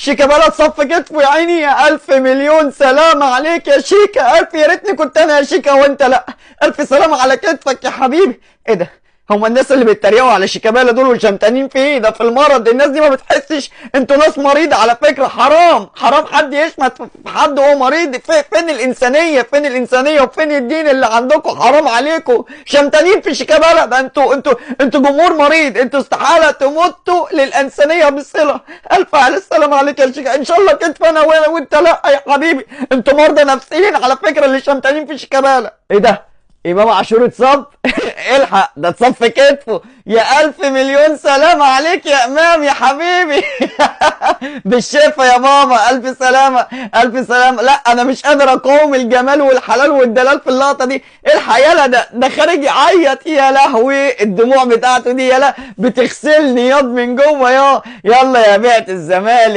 شيكابالا اتصف كتفه يا عيني. يا الف مليون سلامة عليك يا شيكا، الف يا ريتني كنت انا يا شيكا وانت لا. الف سلامة على كتفك يا حبيبي. ايه ده؟ هما الناس اللي بيتريقوا على شيكابالا دول والشمتانين في ايه؟ ده في المرض، الناس دي ما بتحسش. انتوا ناس مريضة على فكرة. حرام حرام حد يشمت في حد وهو مريض. فين الانسانية؟ فين الانسانية وفين الدين اللي عندكم؟ حرام عليكم. شمتانين في شيكابالا ده. انتوا جمهور مريض. انتوا استحالة تموتوا للانسانية بصلة. الف على السلامة عليك يا شيكا. ان شاء الله كتف انا وانت لا يا حبيبي. انتوا مرضى نفسيين على فكرة اللي شمتانين في شيكابالا. ايه ده؟ امام عاشور اتصاب. الحق ده اتصاب في كتفه. يا الف مليون سلامة عليك يا امام يا حبيبي. بالشفا يا ماما. الف سلامة الف سلامة. لا انا مش قادر اقاوم الجمال والحلال والدلال في اللقطة دي. الحق يالا ده خارج يعيط. يا لهوي الدموع بتاعته دي يالا بتغسلني ياض من جوه. يلا يا بعت الزمالك.